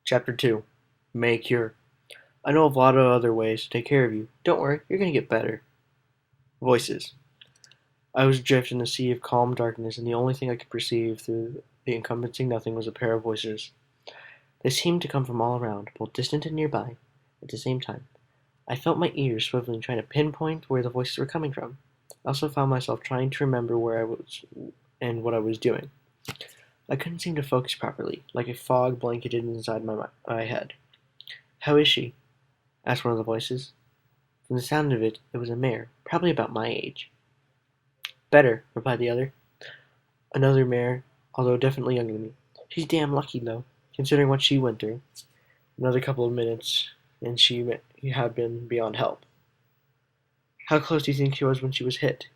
Chapter 2. May cure. I know of a lot of other ways to take care of you. Don't worry, you're gonna get better. Voices. I was adrift in a sea of calm darkness, and the only thing I could perceive through the encompassing nothing was a pair of voices. They seemed to come from all around, both distant and nearby, at the same time. I felt my ears swiveling, trying to pinpoint where the voices were coming from. I also found myself trying to remember where I was and what I was doing. I couldn't seem to focus properly, like a fog blanketed inside my head. "How is she?" asked one of the voices. From the sound of it, it was a mare, probably about my age. "Better," replied the other. Another mare, although definitely younger than me. "She's damn lucky, though, considering what she went through." Another couple of minutes, and she had been beyond help. "How close do you think she was when she was hit?"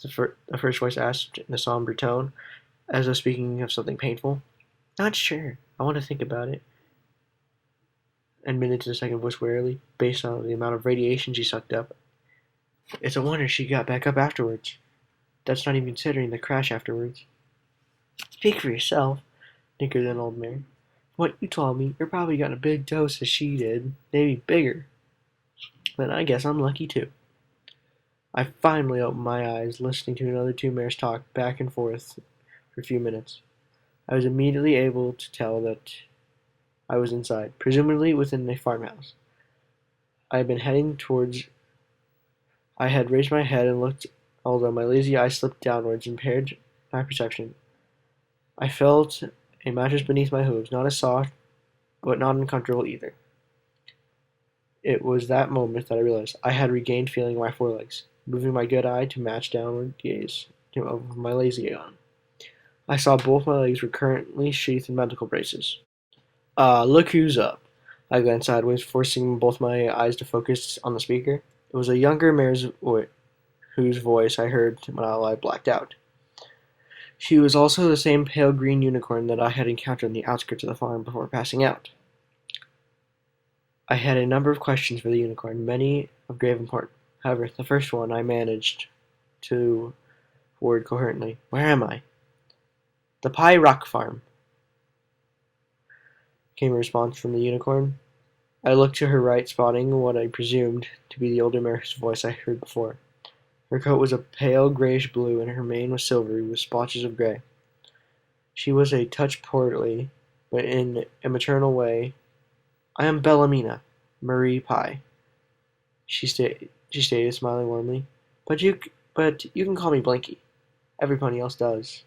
The first voice asked in a somber tone, as though speaking of something painful. "Not sure. I want to think about it," admitted the second voice wearily, based on the amount of radiation she sucked up. "It's a wonder she got back up afterwards. That's not even considering the crash afterwards." "Speak for yourself," nickered an old mare. "From what you told me, you're probably got a big dose as she did, maybe bigger. Then I guess I'm lucky too." I finally opened my eyes, listening to another two mares talk back and forth for a few minutes. I was immediately able to tell that I was inside, presumably within a farmhouse. I had been heading towards. I had raised my head and looked, although my lazy eyes slipped downwards, impaired my perception. I felt a mattress beneath my hooves, not as soft, but not uncomfortable either. It was that moment that I realized I had regained feeling in my forelegs, moving my good eye to match downward gaze of my lazy one. I saw both my legs were currently sheathed in medical braces. Look who's up. I glanced sideways, forcing both my eyes to focus on the speaker. It was a younger mare's whose voice I heard while I blacked out. She was also the same pale green unicorn that I had encountered on the outskirts of the farm before passing out. I had a number of questions for the unicorn, many of grave importance. However, the first one I managed to word coherently. "Where am I?" "The Pie Rock Farm," came a response from the unicorn. I looked to her right, spotting what I presumed to be the older mare's voice I heard before. Her coat was a pale grayish blue, and her mane was silvery, with splotches of gray. She was a touch portly, but in a maternal way. "I am Bellamina, Marie Pie," she stated, smiling warmly. But you can call me Blanky. Every pony else does."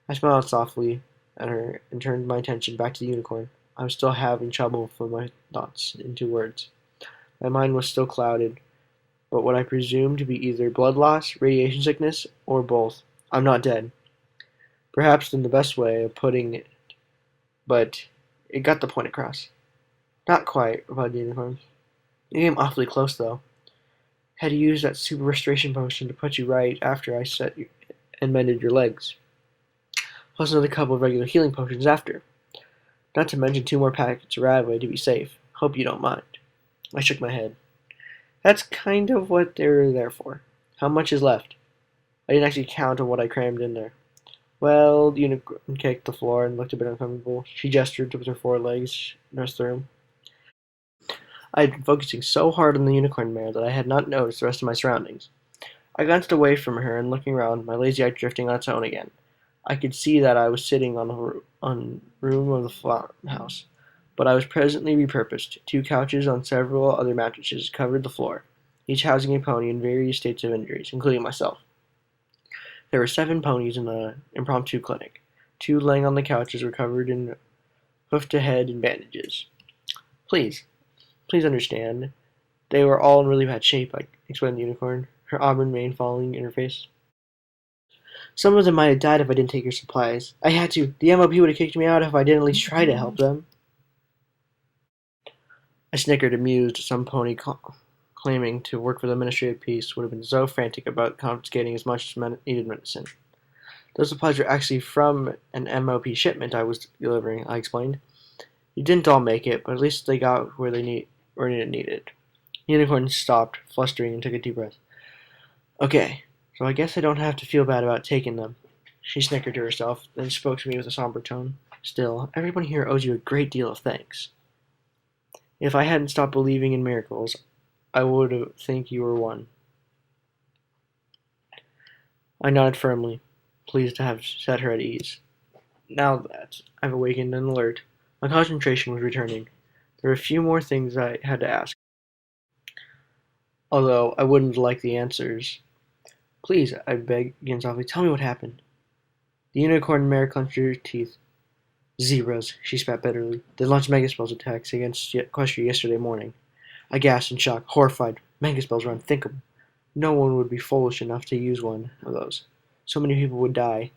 I smiled softly at her and turned my attention back to the unicorn. I was still having trouble putting my thoughts into words. My mind was still clouded, but what I presumed to be either blood loss, radiation sickness, or both. "I'm not dead." Perhaps in the best way of putting it, but it got the point across. "Not quite," replied the unicorn. "You came awfully close, though. Had to use that super restoration potion to put you right after I set you and mended your legs. Plus another couple of regular healing potions after. Not to mention 2 more packets of Radway to be safe. Hope you don't mind." I shook my head. "That's kind of what they're there for. How much is left?" I didn't actually count on what I crammed in there. "Well," the unicorn kicked the floor and looked a bit uncomfortable. She gestured with her forelegs and rest the room. I had been focusing so hard on the unicorn mare that I had not noticed the rest of my surroundings. I glanced away from her and looking around, my lazy eye drifting on its own again. I could see that I was sitting on the room of the farmhouse, but I was presently repurposed. 2 couches on several other mattresses covered the floor, each housing a pony in various states of injuries, including myself. There were 7 ponies in the impromptu clinic. 2 laying on the couches were covered in hoof-to-head and bandages. Please, please understand. They were all in really bad shape," I explained the unicorn, her auburn mane falling in her face. "Some of them might have died if I didn't take your supplies. I had to. The MOP would have kicked me out if I didn't at least try to help them." I snickered, amused. Some pony claiming to work for the Ministry of Peace would have been so frantic about confiscating as much as needed medicine. "Those supplies were actually from an MOP shipment I was delivering," I explained. "You didn't all make it, but at least they got where they needed." The unicorn stopped, flustering, and took a deep breath. "Okay, so I guess I don't have to feel bad about taking them." She snickered to herself, then spoke to me with a somber tone. Still, everyone here owes you a great deal of thanks. If I hadn't stopped believing in miracles, I would think you were one." I nodded firmly, pleased to have set her at ease. Now that I've awakened and alert, my concentration was returning. There were a few more things I had to ask, although I wouldn't like the answers. "Please," I begged again softly, "tell me what happened." The unicorn mare clenched her teeth. "Zebras," she spat bitterly. "They launched Megaspell's attacks against Equestria yesterday morning." I gasped in shock, horrified. Megaspells were unthinkable. No one would be foolish enough to use one of those. So many people would die.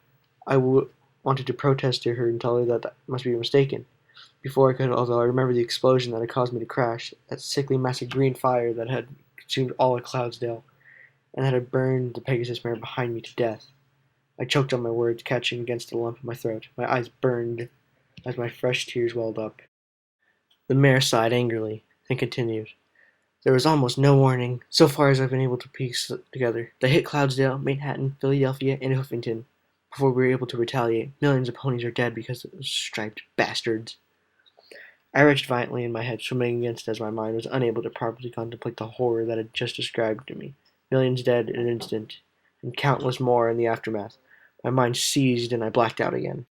I wanted to protest to her and tell her that must be mistaken. Before I could, although I remembered the explosion that had caused me to crash, that sickly mass of green fire that had consumed all of Cloudsdale, and that had burned the Pegasus mare behind me to death. I choked on my words, catching against a lump in my throat. My eyes burned as my fresh tears welled up. The mare sighed angrily, then continued. "There was almost no warning, so far as I've been able to piece together. They hit Cloudsdale, Manhattan, Philadelphia, and Hoofington. Before we were able to retaliate, millions of ponies are dead because of those striped bastards." I retched violently in my head, swimming against as my mind was unable to properly contemplate the horror that had just described to me. Millions dead in an instant, and countless more in the aftermath. My mind seized and I blacked out again.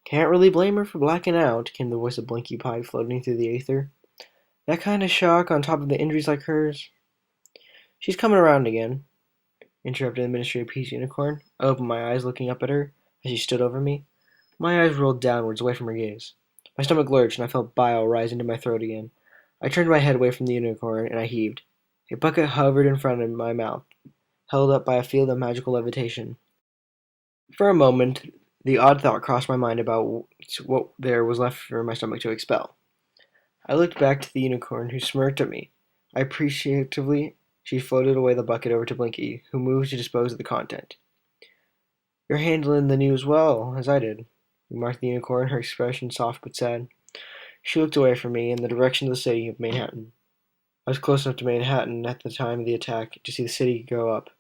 "Can't really blame her for blacking out," came the voice of Blinky Pie floating through the aether. "That kind of shock on top of the injuries like hers." "She's coming around again," interrupted the Ministry of Peace unicorn. I opened my eyes, looking up at her as she stood over me. My eyes rolled downwards, away from her gaze. My stomach lurched, and I felt bile rise into my throat again. I turned my head away from the unicorn, and I heaved. A bucket hovered in front of my mouth, held up by a field of magical levitation. For a moment, the odd thought crossed my mind about what there was left for my stomach to expel. I looked back to the unicorn, who smirked at me. Appreciatively, she floated away the bucket over to Blinky, who moved to dispose of the content. "You're handling the news well, as I did," remarked the unicorn, her expression soft but sad. She looked away from me in the direction of the city of Manhattan. I was close enough to Manhattan at the time of the attack to see the city go up.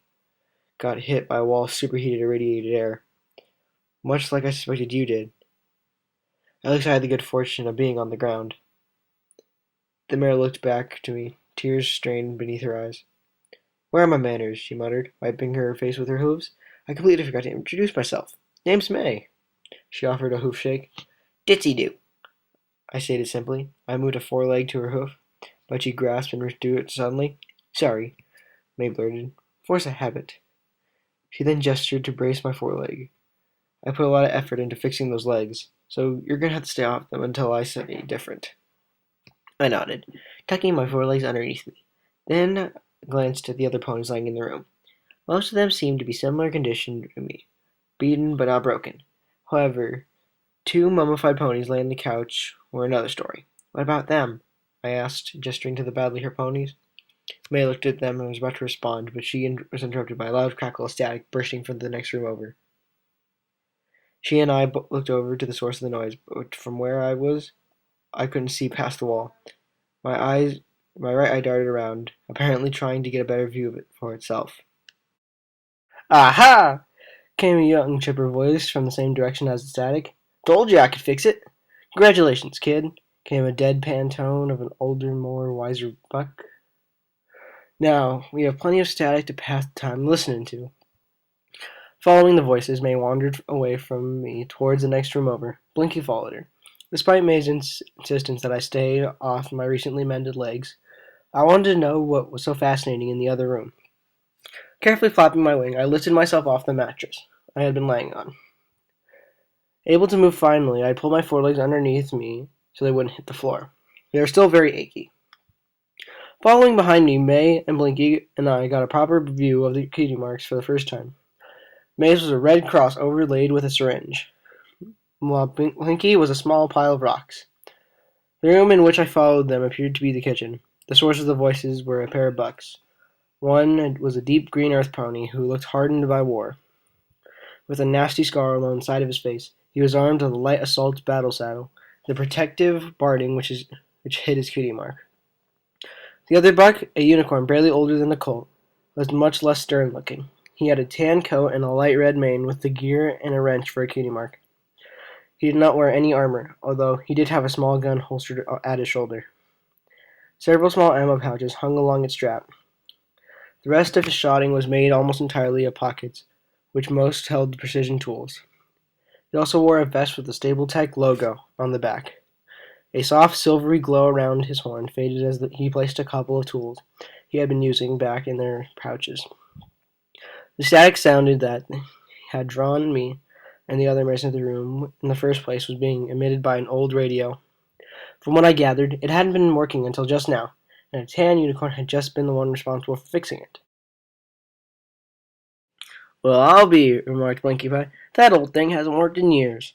Got hit by a wall of superheated irradiated air, much like I suspected you did. At least I had the good fortune of being on the ground. The mare looked back to me, tears strained beneath her eyes. "Where are my manners?" she muttered, wiping her face with her hooves. "I completely forgot to introduce myself. Name's May." She offered a hoof shake. "Ditzy do," I stated simply. I moved a foreleg to her hoof, but she grasped and withdrew it suddenly. "Sorry," May blurted. "Force of habit." She then gestured to brace my foreleg. "I put a lot of effort into fixing those legs, so you're going to have to stay off them until I say different." I nodded, tucking my forelegs underneath me, then glanced at the other ponies lying in the room. Most of them seemed to be similar condition to me, beaten but not broken. However, two mummified ponies lay on the couch were another story. "What about them?" I asked, gesturing to the badly hurt ponies. May looked at them and was about to respond, but she was interrupted by a loud crackle of static bursting from the next room over. She and I looked over to the source of the noise, but from where I was, I couldn't see past the wall. My right eye darted around, apparently trying to get a better view of it for itself. "Aha!" came a young, chipper voice from the same direction as the static. "Told you I could fix it." "Congratulations, kid," came a deadpan tone of an older, more wiser buck. "Now, we have plenty of static to pass the time listening to." Following the voices, May wandered away from me towards the next room over. Blinky followed her. Despite May's insistence that I stay off my recently mended legs, I wanted to know what was so fascinating in the other room. Carefully flapping my wing, I lifted myself off the mattress I had been laying on. Able to move finally, I pulled my forelegs underneath me so they wouldn't hit the floor. They were still very achy. Following behind me, May and Blinky and I got a proper view of the cutie marks for the first time. May's was a red cross overlaid with a syringe, while Blinky was a small pile of rocks. The room in which I followed them appeared to be the kitchen. The source of the voices were a pair of bucks. One was a deep green earth pony who looked hardened by war, with a nasty scar along the side of his face. He was armed with a light assault battle saddle, the protective barding which hid his cutie mark. The other buck, a unicorn barely older than the colt, was much less stern-looking. He had a tan coat and a light red mane with the gear and a wrench for a cutie mark. He did not wear any armor, although he did have a small gun holstered at his shoulder. Several small ammo pouches hung along its strap. The rest of his shodding was made almost entirely of pockets, which most held precision tools. He also wore a vest with the Stable-Tech logo on the back. A soft silvery glow around his horn faded as he placed a couple of tools he had been using back in their pouches. The static sounded that had drawn me and the other members of the room in the first place was being emitted by an old radio. From what I gathered, it hadn't been working until just now, and a tan unicorn had just been the one responsible for fixing it. "Well, I'll be," remarked Blinky Pie. "That old thing hasn't worked in years.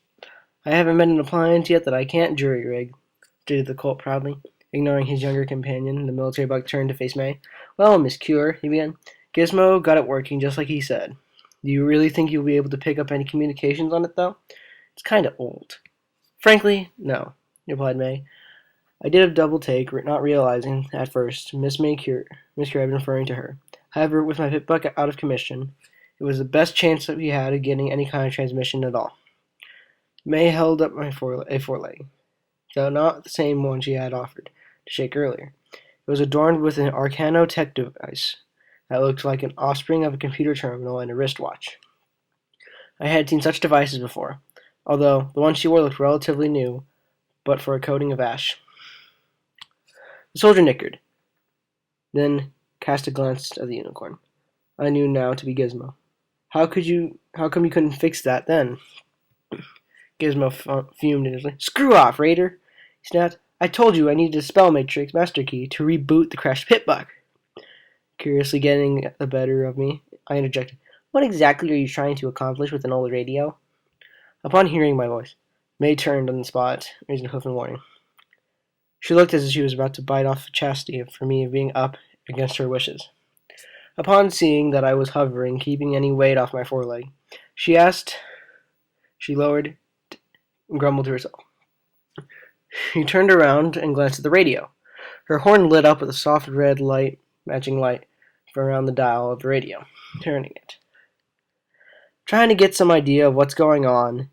I haven't met an appliance yet that I can't jury-rig," stated the Colt proudly. Ignoring his younger companion, the military bug turned to face May. "Well, Miss Cure," he began, "Gizmo got it working just like he said. Do you really think you'll be able to pick up any communications on it, though? It's kind of old." "Frankly, no," replied May. I did a double take, not realizing, at first, Miss Cure had been referring to her. However, with my pit-buck out of commission, it was the best chance that we had of getting any kind of transmission at all. May held up a foreleg, though not the same one she had offered to shake earlier. It was adorned with an Arcano-Tech device that looked like an offspring of a computer terminal and a wristwatch. I had seen such devices before, although the one she wore looked relatively new, but for a coating of ash. The soldier nickered, then cast a glance at the unicorn. I knew now to be Gizmo. How come you couldn't fix that then?" Gizmo fumed initially. "Screw off, Raider!" he snapped. "I told you I needed a spell matrix master key to reboot the crashed pit-buck." Curiously getting the better of me, I interjected. "What exactly are you trying to accomplish with an old radio?" Upon hearing my voice, May turned on the spot, raising a hoof in warning. She looked as if she was about to bite off chastity for me being up against her wishes. Upon seeing that I was hovering, keeping any weight off my foreleg, she lowered and grumbled to herself. She turned around and glanced at the radio. Her horn lit up with a soft red light, matching light from around the dial of the radio. Turning it. "Trying to get some idea of what's going on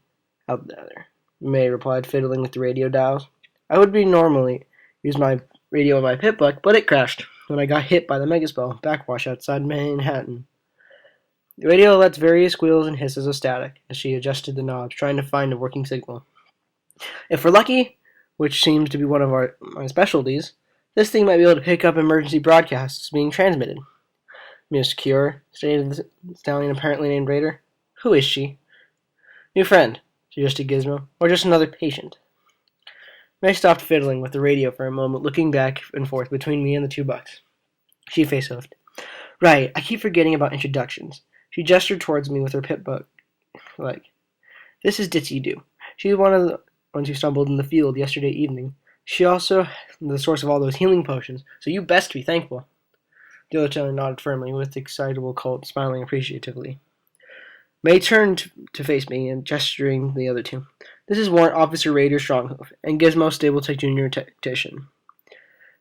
out there," May replied, fiddling with the radio dials. "I would be normally use my radio on my pit-buck, but it crashed when I got hit by the megaspell backwash outside Manhattan." The radio lets various squeals and hisses of static as she adjusted the knobs, trying to find a working signal. "If we're lucky, which seems to be one of my specialties, this thing might be able to pick up emergency broadcasts being transmitted." "Miss Cure," stated the stallion apparently named Raider. "Who is she?" "New friend," suggested Gizmo, "or just another patient." May stopped fiddling with the radio for a moment, looking back and forth between me and the two bucks. She face-huffed. "Right, I keep forgetting about introductions." She gestured towards me with her pit-buck leg. "This is Ditzy Do. She's one of the ones who stumbled in the field yesterday evening. She also the source of all those healing potions, so you best be thankful." The other tailor nodded firmly, with the excitable Colt smiling appreciatively. May turned to face me and gesturing the other two. "This is Warrant Officer Raider Stronghoof and Gizmo Stable-Tech Junior Tactician.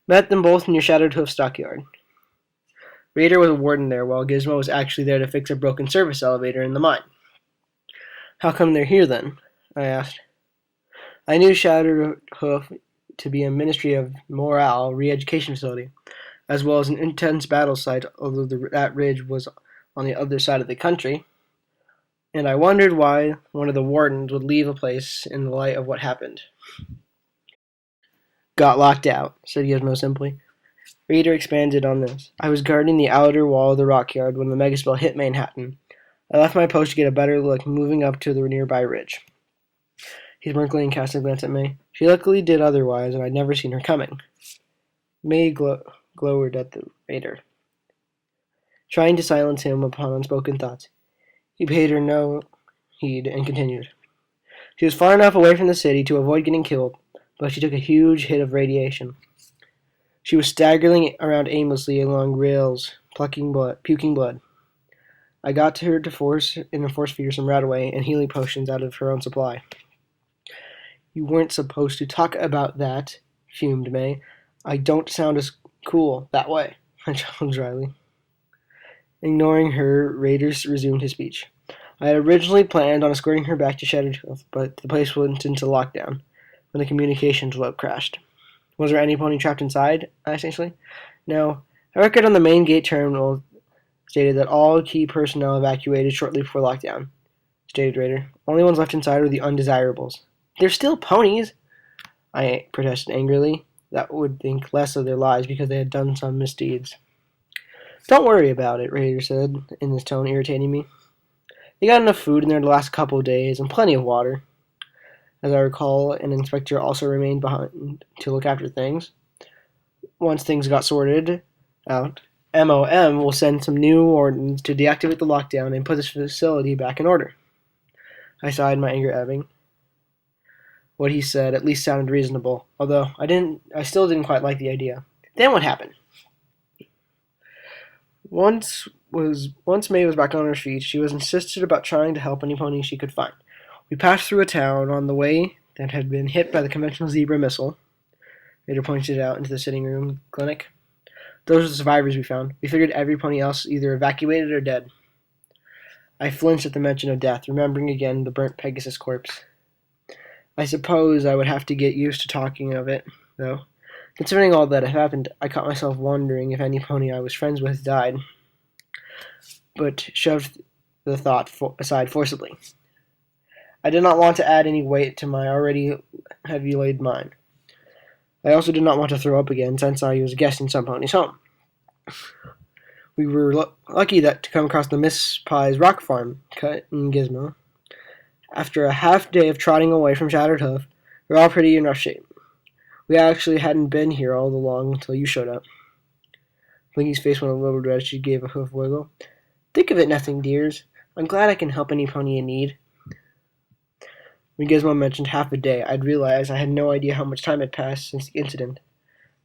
Met them both in your Shattered Hoof stockyard." Raider was a warden there, while Gizmo was actually there to fix a broken service elevator in the mine. "How come they're here, then?" I asked. I knew Shattered Hoof to be a Ministry of Morale re-education facility, as well as an intense battle site, although that ridge was on the other side of the country, and I wondered why one of the wardens would leave a place in the light of what happened. "Got locked out," said Gizmo simply. Raider expanded on this. "I was guarding the outer wall of the rock yard when the megaspell hit Manhattan. I left my post to get a better look, moving up to the nearby ridge." He smirked and cast a glance at May. She luckily did otherwise, and I'd never seen her coming. May glowered at the Raider, trying to silence him upon unspoken thoughts. He paid her no heed and continued. "She was far enough away from the city to avoid getting killed, but she took a huge hit of radiation. She was staggering around aimlessly along rails, puking blood. I got to her to force feed her some Radaway and healing potions out of her own supply." "You weren't supposed to talk about that," fumed May. "I don't sound as cool that way," I chuckled dryly. Ignoring her, Raiders resumed his speech. I had originally planned on escorting her back to Shattertooth, but the place went into lockdown when the communications web crashed. Was there any pony trapped inside? I asked anxiously. No. A record on the main gate terminal stated that all key personnel evacuated shortly before lockdown, stated Raider. Only ones left inside were the undesirables. They're still ponies, I protested angrily. That would think less of their lives because they had done some misdeeds. Don't worry about it, Raider said, in his tone irritating me. They got enough food in there to last a couple of days, and plenty of water. As I recall, an inspector also remained behind to look after things. Once things got sorted out, MOM will send some new ordnance to deactivate the lockdown and put this facility back in order. I sighed, my anger ebbing. What he said at least sounded reasonable, although I still didn't quite like the idea. Then what happened? Once May was back on her feet, she was insistent about trying to help any pony she could find. We passed through a town on the way that had been hit by the conventional zebra missile. Raider pointed out into the sitting room clinic. Those are the survivors we found. We figured every pony else either evacuated or dead. I flinched at the mention of death, remembering again the burnt Pegasus corpse. I suppose I would have to get used to talking of it, though. Considering all that had happened, I caught myself wondering if any pony I was friends with died, but shoved the thought aside forcibly. I did not want to add any weight to my already heavy-laden mind. I also did not want to throw up again, since I was guessing some ponies home. We were lucky to come across the Miss Pie's rock farm cut in Gizmo. After a half day of trotting away from Shattered Hoof, we were all pretty in rough shape. We actually hadn't been here all along until you showed up. Blinky's face went a little red as she gave a hoof wiggle. Think of it nothing, dears. I'm glad I can help any pony in need. When Gizmo mentioned half a day, I'd realized I had no idea how much time had passed since the incident.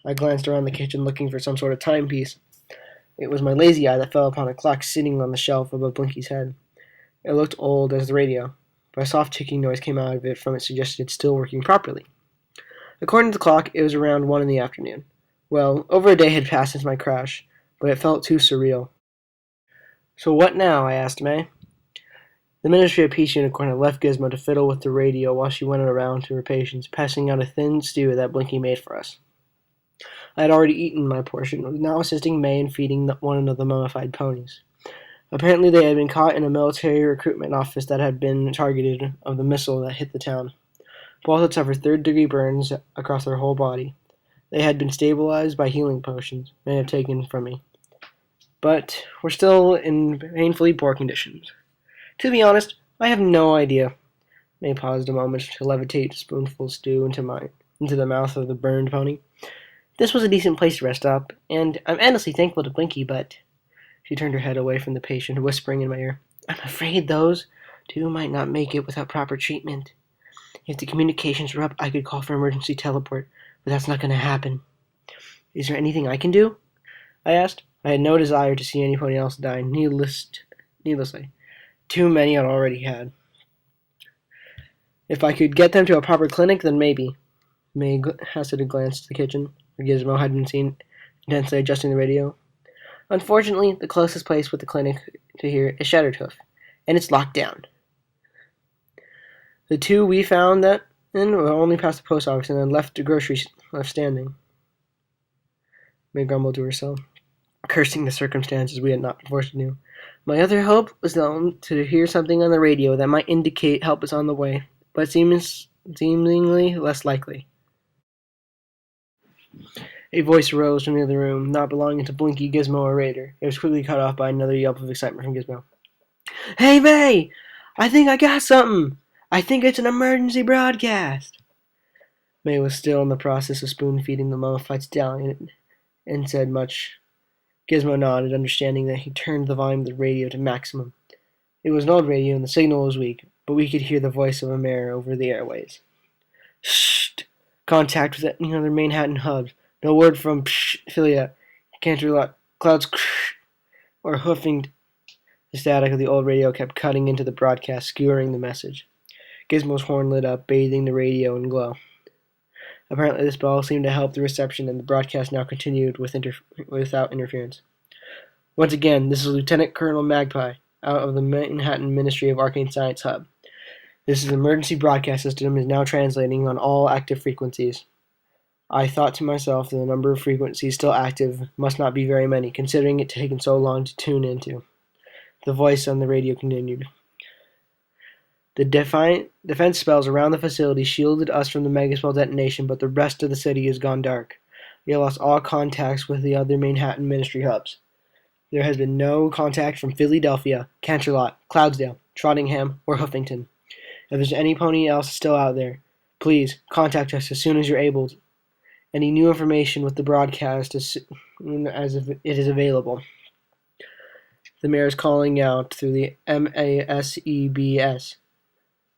I glanced around the kitchen looking for some sort of timepiece. It was my lazy eye that fell upon a clock sitting on the shelf above Blinky's head. It looked old as the radio, but a soft ticking noise came out of it from it suggested it's still working properly. According to the clock, it was around 1 in the afternoon. Well, over a day had passed since my crash, but it felt too surreal. So what now? I asked May. The Ministry of Peace Unicorn had left Gizmo to fiddle with the radio while she went around to her patients, passing out a thin stew that Blinky made for us. I had already eaten my portion, and was now assisting May in feeding one of the mummified ponies. Apparently they had been caught in a military recruitment office that had been targeted of the missile that hit the town. Both had suffered third-degree burns across their whole body. They had been stabilized by healing potions May had taken from me, but were still in painfully poor conditions. To be honest, I have no idea. May paused a moment to levitate a spoonful of stew into the mouth of the burned pony. This was a decent place to rest up, and I'm endlessly thankful to Blinky, but... She turned her head away from the patient, whispering in my ear, I'm afraid those two might not make it without proper treatment. If the communications were up, I could call for emergency teleport, but that's not going to happen. Is there anything I can do? I asked. I had no desire to see anybody else die, needlessly. Too many I'd already had. If I could get them to a proper clinic, then maybe. May hazarded a glance to the kitchen, where Gizmo had been seen intensely adjusting the radio. Unfortunately, the closest place with the clinic to here is Shattered Hoof, and it's locked down. The two we found that in were only past the post office and then left the groceries left standing. May grumbled to herself, cursing the circumstances we had not been forced to do. My other hope was to hear something on the radio that might indicate help is on the way, but seemingly less likely. A voice rose from the other room, not belonging to Blinky, Gizmo, or Raider. It was quickly cut off by another yelp of excitement from Gizmo. Hey, May! I think I got something! I think it's an emergency broadcast! May was still in the process of spoon-feeding the mummified stallion and said much. Gizmo nodded, understanding that he turned the volume of the radio to maximum. It was an old radio and the signal was weak, but we could hear the voice of a mare over the airways. Shh! Contact with any other Manhattan hubs. No word from Philia, Canterlot, Clouds, or hoofing. The static of the old radio kept cutting into the broadcast, skewering the message. Gizmo's horn lit up, bathing the radio in glow. Apparently this bell seemed to help the reception, and the broadcast now continued without interference. Once again, this is Lieutenant Colonel Magpie. out of the Manhattan Ministry of Arcane Science hub. This emergency broadcast system is now translating on all active frequencies. I thought to myself that the number of frequencies still active must not be very many, considering it taken so long to tune into. The voice on the radio continued. The defense spells around the facility shielded us from the megaspell detonation, but the rest of the city has gone dark. We have lost all contacts with the other Manhattan Ministry hubs. There has been no contact from Philadelphia, Canterlot, Cloudsdale, Trottingham, or Huffington. If there's any pony else still out there, please contact us as soon as you're able. Any new information with the broadcast as if it is available. The mayor is calling out through the MASEBS.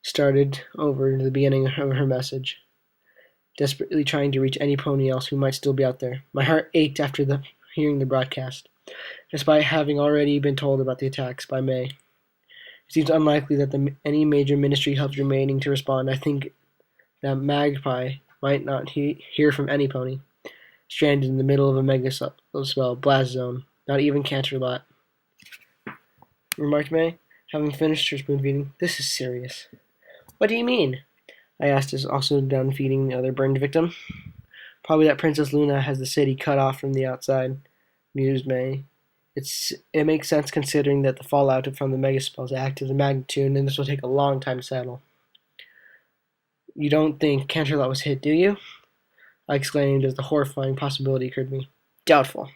Started over to the beginning of her message, desperately trying to reach any pony else who might still be out there. My heart ached after hearing the broadcast, despite having already been told about the attacks by May. It seems unlikely that any major ministry hubs remaining to respond. I think that Magpie might not hear from any pony, stranded in the middle of a mega-spell blast zone, not even Canterlot, remarked May, having finished her spoon feeding. This is serious. What do you mean? I asked, as also done feeding the other burned victim. Probably that Princess Luna has the city cut off from the outside, mused May. It makes sense considering that the fallout from the megaspells act as a magnitude, and this will take a long time to settle. You don't think Canterlot was hit, do you? I exclaimed as the horrifying possibility occurred to me. Doubtful,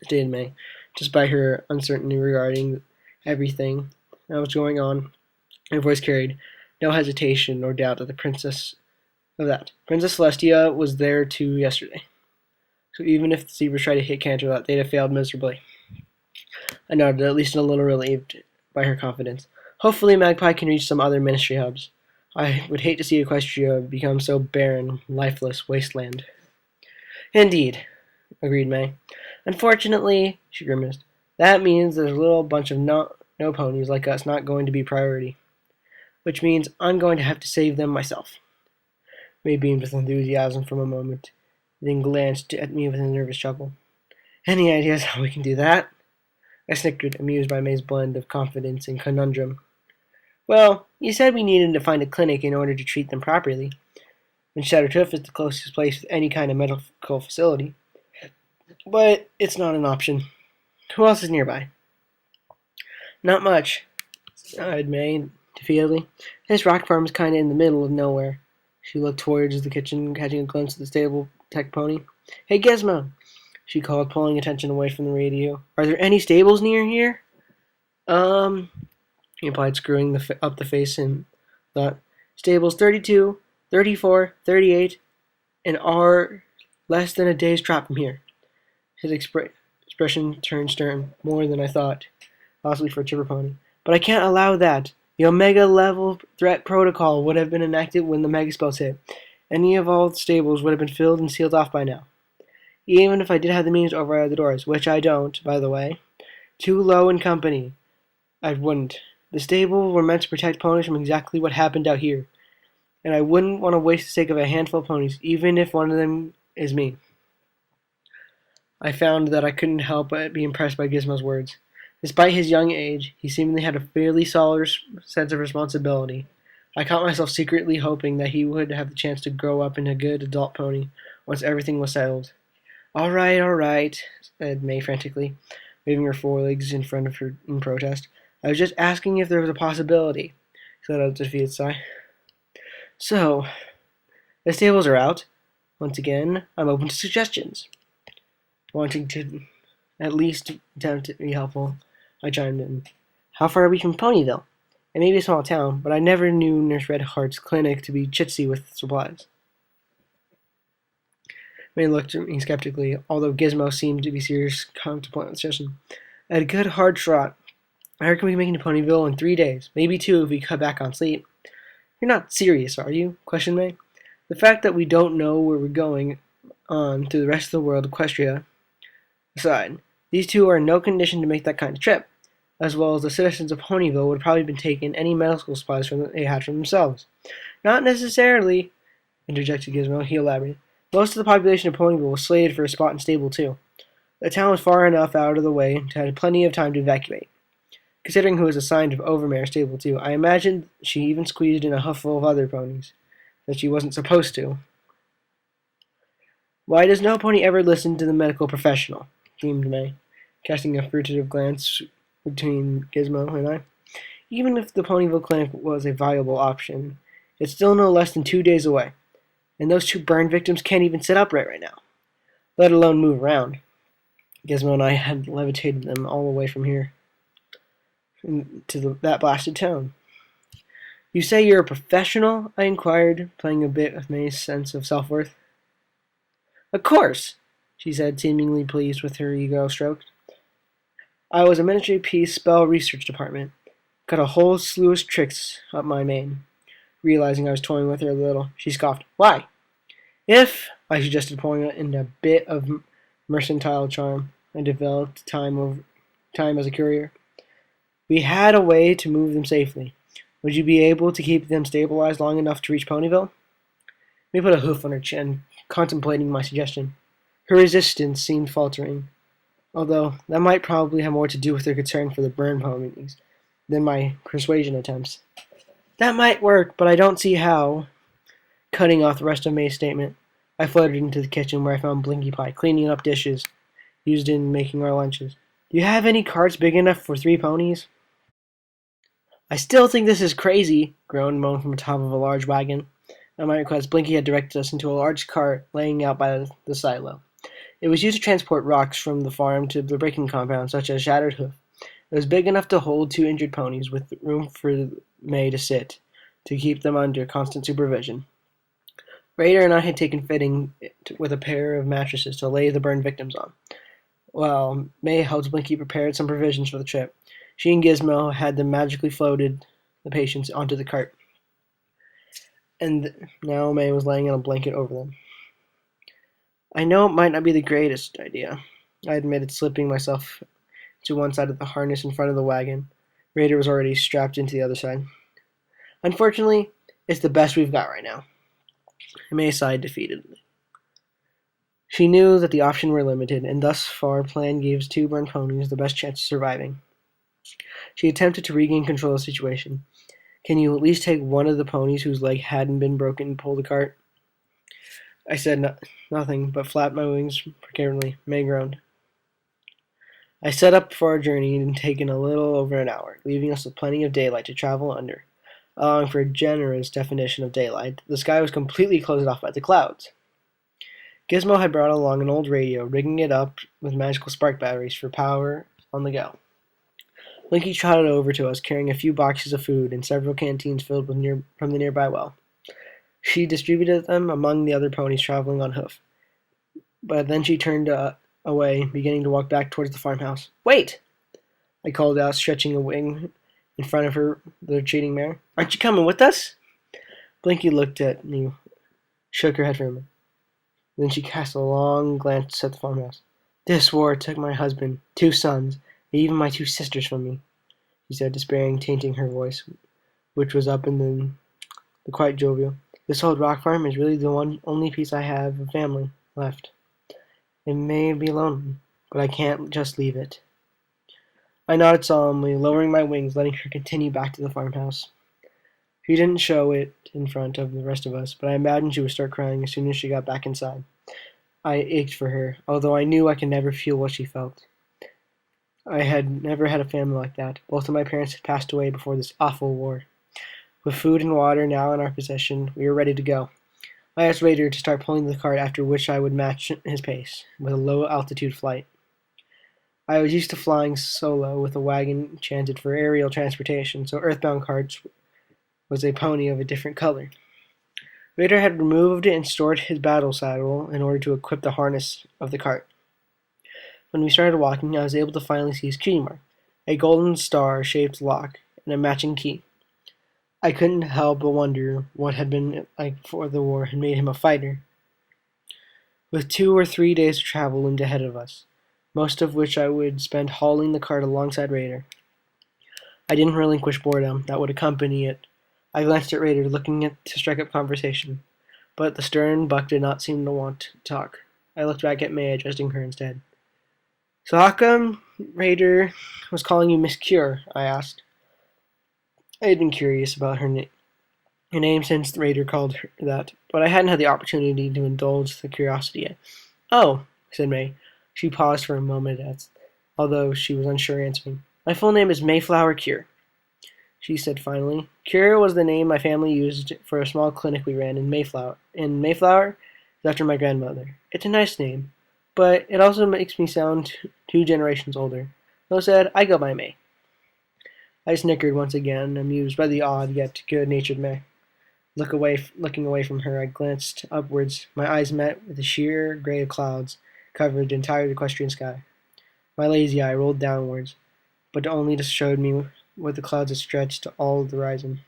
stated May, despite her uncertainty regarding everything that was going on. Her voice carried no hesitation or doubt that Princess Celestia was there too yesterday. So even if the Zebras tried to hit Canterlot, they'd have failed miserably. I nodded, at least a little relieved by her confidence. Hopefully Magpie can reach some other ministry hubs. I would hate to see Equestria become so barren, lifeless wasteland. Indeed, agreed May. Unfortunately, she grimaced, that means there's a little bunch of no ponies like us not going to be priority. Which means I'm going to have to save them myself. May beamed with enthusiasm for a moment, then glanced at me with a nervous chuckle. Any ideas how we can do that? I snickered, amused by May's blend of confidence and conundrum. Well, you said we needed to find a clinic in order to treat them properly. And Shattertooth is the closest place with any kind of medical facility. But it's not an option. Who else is nearby? Not much, sighed May defeatedly. This rock farm is kind of in the middle of nowhere. She looked towards the kitchen, catching a glimpse of the stable tech pony. Hey, Gizmo, she called, pulling attention away from the radio. Are there any stables near here? He replied, screwing up the face and thought. Stables 32, 34, 38, and are less than a day's trot from here. His expression turned stern, more than I thought, possibly for a chipper pony. But I can't allow that. The Omega level threat protocol would have been enacted when the megaspells hit. Any of all the stables would have been filled and sealed off by now. Even if I did have the means to override the doors, which I don't, by the way. Too low in company. I wouldn't. The stables were meant to protect ponies from exactly what happened out here. And I wouldn't want to waste the sake of a handful of ponies, even if one of them is me. I found that I couldn't help but be impressed by Gizmo's words. Despite his young age, he seemingly had a fairly solid sense of responsibility. I caught myself secretly hoping that he would have the chance to grow up into a good adult pony once everything was settled. All right, said May frantically, waving her forelegs in front of her in protest. I was just asking if there was a possibility, said out with a defeated sigh. So, the stables are out. Once again, I'm open to suggestions. Wanting to at least attempt to be helpful, I chimed in. How far are we from Ponyville? It may be a small town, but I never knew Nurse Redheart's clinic to be chitsy with supplies. May looked at me skeptically, although Gizmo seemed to be serious contemplating the session. I had a good hard trot. I reckon we can make it to Ponyville in 3 days, maybe 2 if we cut back on sleep. You're not serious, are you? Questioned May. The fact that we don't know where we're going on through the rest of the world, Equestria aside, these two are in no condition to make that kind of trip, as well as the citizens of Ponyville would have probably been taking any medical supplies they had for themselves. Not necessarily, interjected Gizmo. He elaborated. Most of the population of Ponyville was slated for a spot in stable, too. The town was far enough out of the way to have plenty of time to evacuate. Considering who was assigned to Overmare's stable too, I imagined she even squeezed in a huffle of other ponies that she wasn't supposed to. Why does no pony ever listen to the medical professional? Fumed May, casting a furtive glance between Gizmo and I. Even if the Ponyville clinic was a viable option, it's still no less than 2 days away, and those two burn victims can't even sit upright right now, let alone move around. Gizmo and I had levitated them all the way from here to that blasted town. You say you're a professional? I inquired, playing a bit of May's sense of self-worth. Of course, she said, seemingly pleased with her ego stroked. I was a Ministry of Peace Spell Research Department. Got a whole slew of tricks up my mane. Realizing I was toying with her a little, she scoffed. Why? If, I suggested, pouring in a bit of mercantile charm I developed time as a courier, we had a way to move them safely. Would you be able to keep them stabilized long enough to reach Ponyville? May put a hoof on her chin, contemplating my suggestion. Her resistance seemed faltering, although that might probably have more to do with her concern for the burn ponies than my persuasion attempts. That might work, but I don't see how. Cutting off the rest of May's statement, I fluttered into the kitchen where I found Blinky Pie cleaning up dishes used in making our lunches. Do you have any carts big enough for 3 ponies? I still think this is crazy, groaned Moan from the top of a large wagon. At my request, Blinky had directed us into a large cart laying out by the silo. It was used to transport rocks from the farm to the breaking compound, such as Shattered Hoof. It was big enough to hold 2 injured ponies, with room for May to sit, to keep them under constant supervision. Raider and I had taken fitting with a pair of mattresses to lay the burned victims on, while May helped Blinky prepare some provisions for the trip. She and Gizmo had them magically floated the patients onto the cart, and now May was laying on a blanket over them. I know it might not be the greatest idea, I admitted, slipping myself to one side of the harness in front of the wagon. Raider was already strapped into the other side. Unfortunately, it's the best we've got right now. May sighed defeatedly. She knew that the options were limited, and thus far plan gave 2 burned ponies the best chance of surviving. She attempted to regain control of the situation. Can you at least take one of the ponies whose leg hadn't been broken and pull the cart? I said nothing, but flapped my wings precariously. May groaned. I set up for our journey and taken a little over an hour, leaving us with plenty of daylight to travel under. Allowing for a generous definition of daylight, the sky was completely closed off by the clouds. Gizmo had brought along an old radio, rigging it up with magical spark batteries for power on the go. Blinky trotted over to us, carrying a few boxes of food and several canteens filled from the nearby well. She distributed them among the other ponies traveling on hoof. But then she turned away, beginning to walk back towards the farmhouse. Wait! I called out, stretching a wing in front of her, the retreating mare. Aren't you coming with us? Blinky looked at me, shook her head for a minute. Then she cast a long glance at the farmhouse. This war took my husband, 2 sons, and even my 2 sisters from me, she said, despairing, tainting her voice, which was up and the quite jovial. This old rock farm is really the only piece I have of family left. It may be lonely, but I can't just leave it. I nodded solemnly, lowering my wings, letting her continue back to the farmhouse. She didn't show it in front of the rest of us, but I imagined she would start crying as soon as she got back inside. I ached for her, although I knew I could never feel what she felt. I had never had a family like that. Both of my parents had passed away before this awful war. With food and water now in our possession, we were ready to go. I asked Raider to start pulling the cart, after which I would match his pace, with a low-altitude flight. I was used to flying solo with a wagon chanted for aerial transportation, so earthbound carts was a pony of a different color. Raider had removed and stored his battle saddle in order to equip the harness of the cart. When we started walking, I was able to finally see his cutie mark, a golden star-shaped lock, and a matching key. I couldn't help but wonder what had been like before the war had made him a fighter. With 2 or 3 days of travel loomed ahead of us, most of which I would spend hauling the cart alongside Raider. I didn't relinquish boredom that would accompany it. I glanced at Raider, looking to strike up conversation, but the stern buck did not seem to want to talk. I looked back at May, addressing her instead. So how come Raider was calling you Miss Cure? I asked. I had been curious about her name since Raider called her that, but I hadn't had the opportunity to indulge the curiosity yet. Oh, said May. She paused for a moment, although she was unsure answering. My full name is Mayflower Cure, she said finally. Cure was the name my family used for a small clinic we ran in Mayflower. In Mayflower, it's after my grandmother. It's a nice name, but it also makes me sound 2 generations older. So said, I go by May. I snickered once again, amused by the odd yet good-natured May. Looking away from her, I glanced upwards. My eyes met with the sheer gray of clouds covered the entire equestrian sky. My lazy eye rolled downwards, but only to showed me what the clouds had stretched to all the horizon.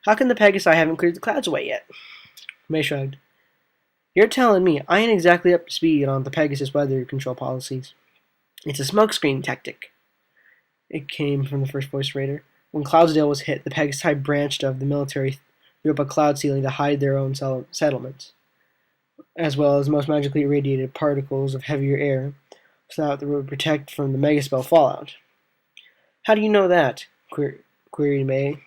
How can the Pegasi haven't cleared the clouds away yet? May shrugged. You're telling me I ain't exactly up to speed on the Pegasus weather control policies. It's a smokescreen tactic. It came from the first voice raider. When Cloudsdale was hit, the Pegasi branch of the military threw up a cloud ceiling to hide their own settlements, as well as most magically irradiated particles of heavier air, so that they would protect from the megaspell fallout. How do you know that? Queried May.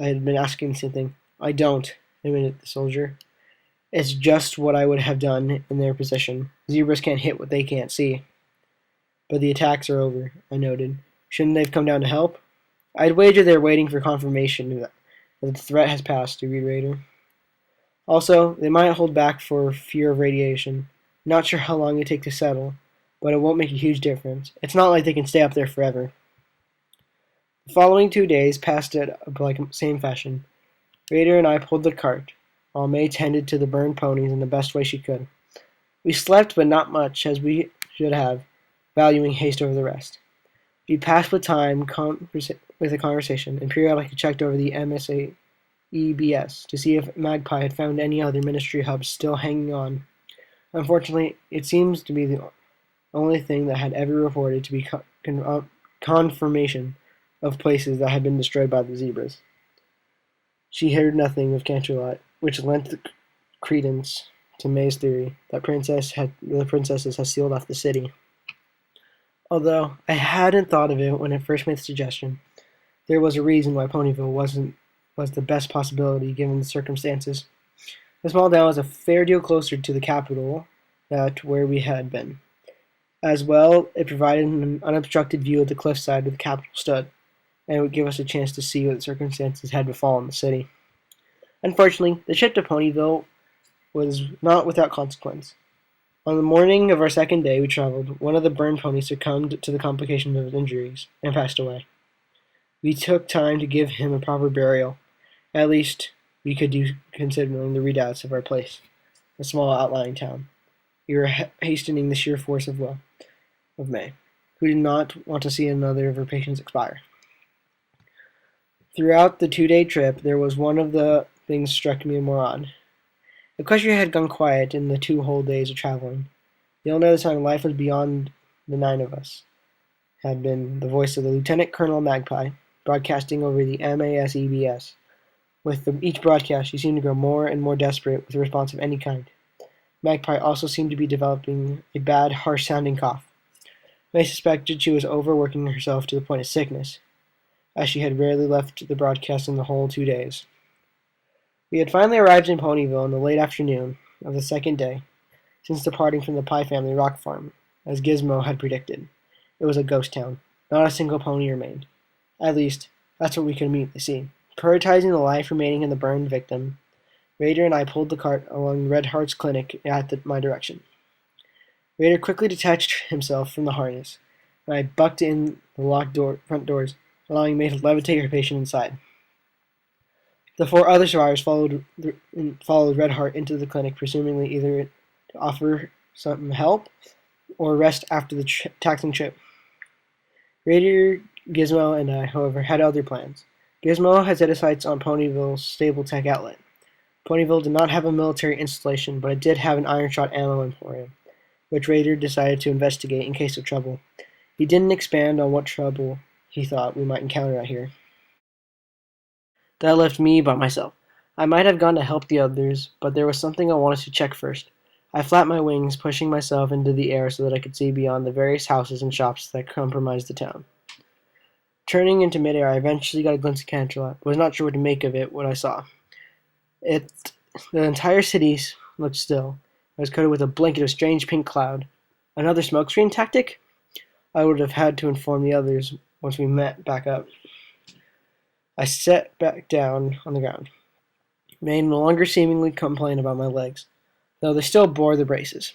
I had been asking something. I don't, admitted the soldier. It's just what I would have done in their position. Zebras can't hit what they can't see. But the attacks are over, I noted. Shouldn't they have come down to help? I'd wager they're waiting for confirmation that the threat has passed, agreed Raider. Also, they might hold back for fear of radiation. Not sure how long it takes to settle, but it won't make a huge difference. It's not like they can stay up there forever. The following 2 days passed in like same fashion. Raider and I pulled the cart, while May tended to the burned ponies in the best way she could. We slept, but not much, as we should have, valuing haste over the rest. We passed the time with a conversation, and periodically checked over the MSAEBS to see if Magpie had found any other ministry hubs still hanging on. Unfortunately, it seems to be the only thing that had ever reported to be confirmation of places that had been destroyed by the zebras. She heard nothing of Canterlot, which lent credence to May's theory that the princesses had sealed off the city. Although I hadn't thought of it when I first made the suggestion, there was a reason why Ponyville was the best possibility given the circumstances. The small town was a fair deal closer to the capital than where we had been. As well, it provided an unobstructed view of the cliffside where the capital stood, and it would give us a chance to see what circumstances had befallen the city. Unfortunately, the trip to Ponyville was not without consequence. On the morning of our second day we traveled, one of the burned ponies succumbed to the complications of his injuries and passed away. We took time to give him a proper burial. At least we could do considering the redoubts of our place, a small outlying town. We were hastening the sheer force of May, who did not want to see another of her patients expire. Throughout the 2-day trip, there was one of the things struck me more odd. Equestria had gone quiet in the 2 whole days of traveling. The only other sign of life was beyond the 9 of us. Had been the voice of the Lieutenant Colonel Magpie, broadcasting over the MASEBS. With each broadcast, she seemed to grow more and more desperate with a response of any kind. Magpie also seemed to be developing a bad, harsh-sounding cough. May suspected she was overworking herself to the point of sickness, as she had rarely left the broadcast in the whole 2 days. We had finally arrived in Ponyville in the late afternoon of the second day, since departing from the Pie family rock farm, as Gizmo had predicted. It was a ghost town. Not a single pony remained. At least, that's what we could immediately see. Prioritizing the life remaining in the burned victim, Raider and I pulled the cart along Red Heart's clinic my direction. Raider quickly detached himself from the harness, and I bucked in the locked front doors, allowing May to levitate her patient inside. The 4 other survivors followed Red Heart into the clinic, presumably either to offer some help or rest after the taxing trip. Raider, Gizmo, and I, however, had other plans. Gizmo had set his sights on Ponyville's stable tech outlet. Ponyville did not have a military installation, but it did have an iron shot ammo emporium, which Raider decided to investigate in case of trouble. He didn't expand on what trouble he thought we might encounter out here. That left me by myself. I might have gone to help the others, but there was something I wanted to check first. I flapped my wings, pushing myself into the air so that I could see beyond the various houses and shops that comprised the town. Turning into midair, I eventually got a glimpse of Cantala, but was not sure what to make of it, what I saw. The entire city looked still. I was coated with a blanket of strange pink cloud. Another smokescreen tactic? I would have had to inform the others once we met back up. I sat back down on the ground. May no longer seemingly complain about my legs, though they still bore the braces.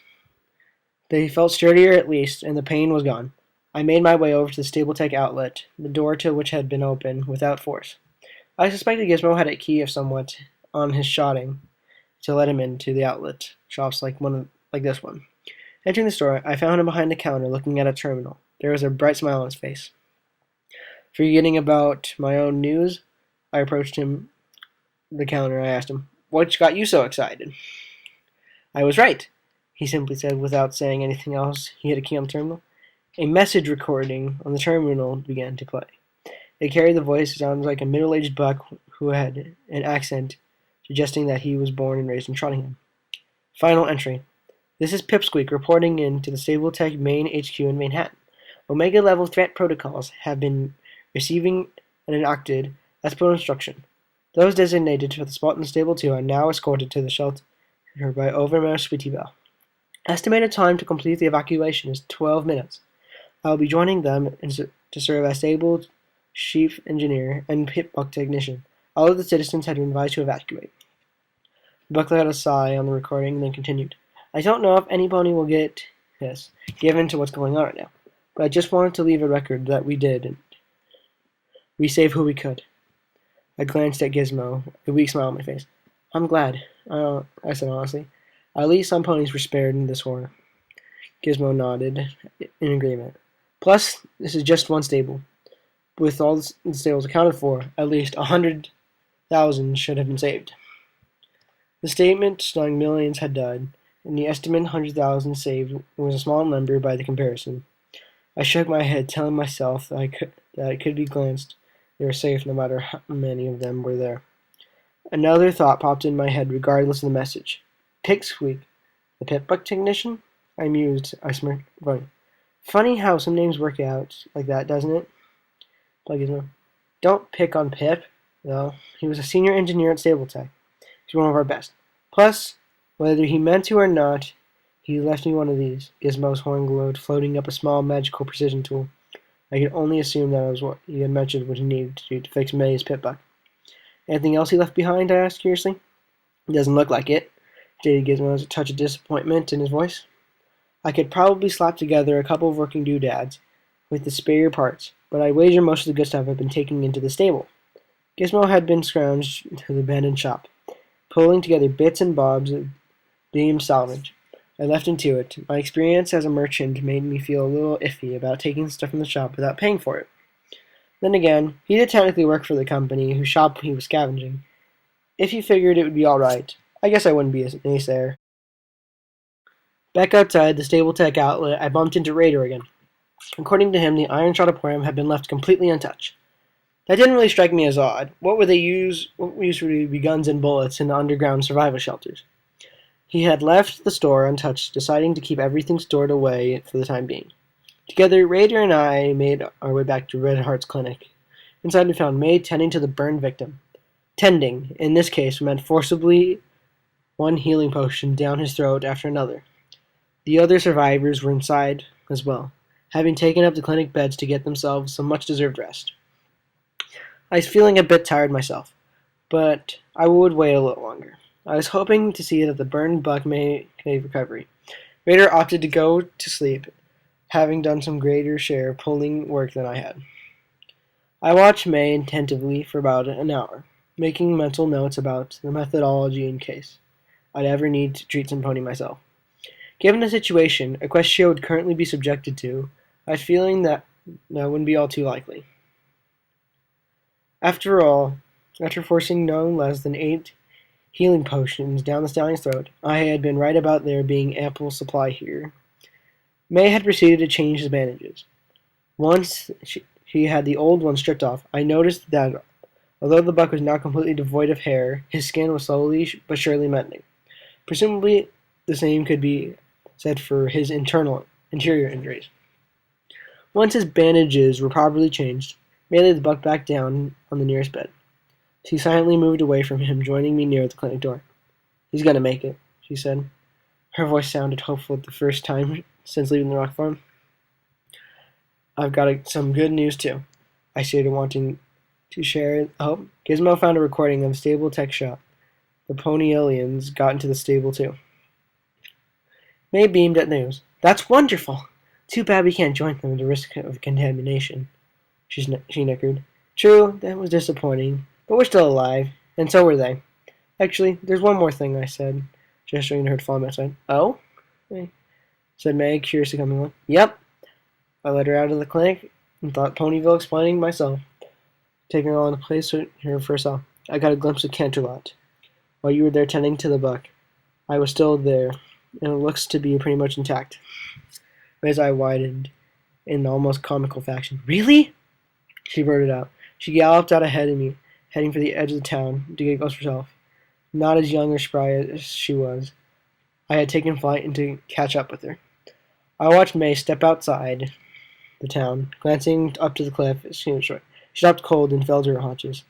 They felt sturdier at least, and the pain was gone. I made my way over to the Stable-Tech outlet, the door to which had been open without force. I suspected Gizmo had a key of somewhat on his shotting to let him into the outlet shops like this one. Entering the store, I found him behind the counter looking at a terminal. There was a bright smile on his face. Forgetting about my own news, I approached him the counter. I asked him, "What got you so excited?" "I was right," he simply said without saying anything else. He hit a key on the terminal. A message recording on the terminal began to play. It carried the voice, sounds like a middle-aged buck who had an accent suggesting that he was born and raised in Trondheim. Final entry. This is Pipsqueak reporting in to the Stable-Tech main HQ in Manhattan. Omega-level threat protocols have been receiving and enacted as per instruction. Those designated for the spot in Stable 2 are now escorted to the shelter by Overmaster Ponyville. Estimated time to complete the evacuation is 12 minutes. I will be joining them to serve as Stable Chief Engineer and Pip-Buck Technician. All of the citizens had been advised to evacuate. Buck let a sigh on the recording and then continued. I don't know if any pony will get this, given to what's going on right now, but I just wanted to leave a record that we did, and we saved who we could. I glanced at Gizmo, a weak smile on my face. I'm glad, I said honestly. At least some ponies were spared in this war. Gizmo nodded in agreement. Plus, this is just one stable. With all the stables accounted for, at least 100,000 should have been saved. The statement stung millions had died, and the estimate 100,000 saved was a small number by the comparison. I shook my head, telling myself that it could be glanced. They were safe no matter how many of them were there. Another thought popped in my head regardless of the message. Pipsqueak, the Pip-Buck Technician? I mused. I smirked. Funny how some names work out like that, doesn't it? Don't pick on Pip, though. He was a senior engineer at Stable-Tech. He's one of our best. Plus, whether he meant to or not, he left me one of these. Gizmo's horn glowed, floating up a small magical precision tool. I could only assume that was what he had mentioned what he needed to do to fix May's Pip-Buck. Anything else he left behind? I asked curiously. It doesn't look like it, stated Gizmo with a touch of disappointment in his voice. I could probably slap together a couple of working doodads with the spare parts, but I wager most of the good stuff had been taken into the stable. Gizmo had been scrounged to the abandoned shop, pulling together bits and bobs of deemed salvage. I left him to it. My experience as a merchant made me feel a little iffy about taking stuff from the shop without paying for it. Then again, he did technically work for the company whose shop he was scavenging. If he figured it would be all right, I guess I wouldn't be a naysayer. Back outside the Stable-Tech outlet, I bumped into Raider again. According to him, the iron shot aquarium had been left completely untouched. That didn't really strike me as odd. What would usually be guns and bullets in the underground survival shelters? He had left the store untouched, deciding to keep everything stored away for the time being. Together, Raider and I made our way back to Red Heart's clinic. Inside, we found May tending to the burned victim. Tending, in this case, meant forcibly one healing potion down his throat after another. The other survivors were inside as well, having taken up the clinic beds to get themselves some much-deserved rest. I was feeling a bit tired myself, but I would wait a little longer. I was hoping to see that the burned buck made a recovery. Raider opted to go to sleep, having done some greater share of pulling work than I had. I watched May attentively for about an hour, making mental notes about the methodology in case I'd ever need to treat some pony myself. Given the situation Equestria would currently be subjected to, I was feeling that wouldn't be all too likely. After all, after forcing no less than 8 healing potions down the stallion's throat, I had been right about there being ample supply here. May had proceeded to change his bandages. Once she had the old one stripped off, I noticed that although the buck was now completely devoid of hair, his skin was slowly but surely mending. Presumably, The same could be said for his interior injuries. Once his bandages were properly changed, May laid the buck back down on the nearest bed. She silently moved away from him, joining me near the clinic door. "He's gonna make it," she said. Her voice sounded hopeful at the first time since leaving the rock farm. "I've got some good news, too," I stated, wanting to share hope. Gizmo found a recording of a stable tech shop. The Ponyvillians got into the stable, too. May beamed at the news. "That's wonderful! Too bad we can't join them at the risk of contamination," she nickered. "True, that was disappointing, but we're still alive, and so were they. Actually, there's one more thing," I said, gesturing to her to follow me outside. "Oh?" said May, curiously coming along. "Yep." I led her out of the clinic and thought Ponyville explaining myself, taking her on the place her first saw. "I got a glimpse of Canterlot while you were there tending to the buck. I was still there, and it looks to be pretty much intact." May's eye widened in almost comical fashion. "Really?" she blurted out. She galloped out ahead of me, heading for the edge of the town to get close herself. Not as young or spry as she was, I had taken flight and to catch up with her. I watched May step outside the town, glancing up to the cliff as she was short. She stopped cold and fell to her haunches.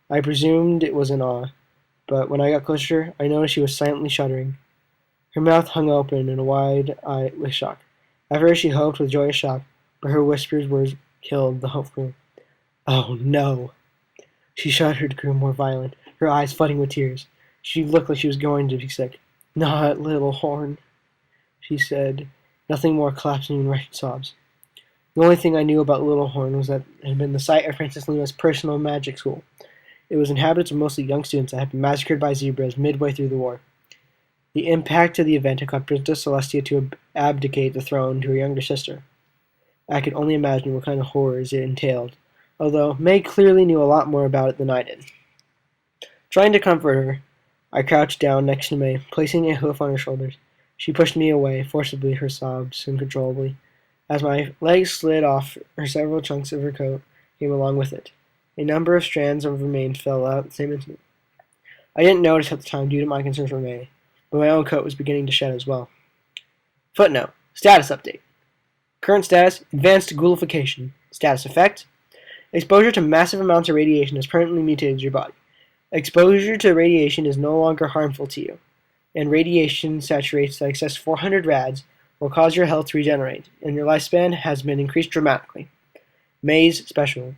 I presumed it was in awe, but when I got closer to her, I noticed she was silently shuddering. Her mouth hung open in a wide eye with shock. At first she hoped with joyous shock, but her whispered words killed the hope for her. "Oh, no." She shuddered, grew more violent, her eyes flooding with tears. She looked like she was going to be sick. "Not Little Horn," she said, nothing more, collapsing in wretched sobs. The only thing I knew about Little Horn was that it had been the site of Princess Luna's personal magic school. It was inhabited of mostly young students that had been massacred by zebras midway through the war. The impact of the event had caused Princess Celestia to abdicate the throne to her younger sister. I could only imagine what kind of horrors it entailed, although May clearly knew a lot more about it than I did. Trying to comfort her, I crouched down next to May, placing a hoof on her shoulders. She pushed me away, forcibly, her sobs uncontrollably. As my legs slid off, her several chunks of her coat came along with it. A number of strands of remains fell out at the same instant. I didn't notice at the time due to my concern for May, but my own coat was beginning to shed as well. Footnote. Status update. Current status, advanced ghoulification. Status effect. Exposure to massive amounts of radiation has permanently mutated your body. Exposure to radiation is no longer harmful to you, and radiation saturates that excess 400 rads will cause your health to regenerate, and your lifespan has been increased dramatically. May's specials.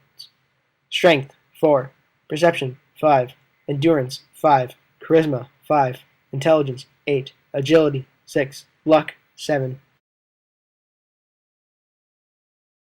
Strength, 4. Perception, 5. Endurance, 5. Charisma, 5. Intelligence, 8. Agility, 6. Luck, 7.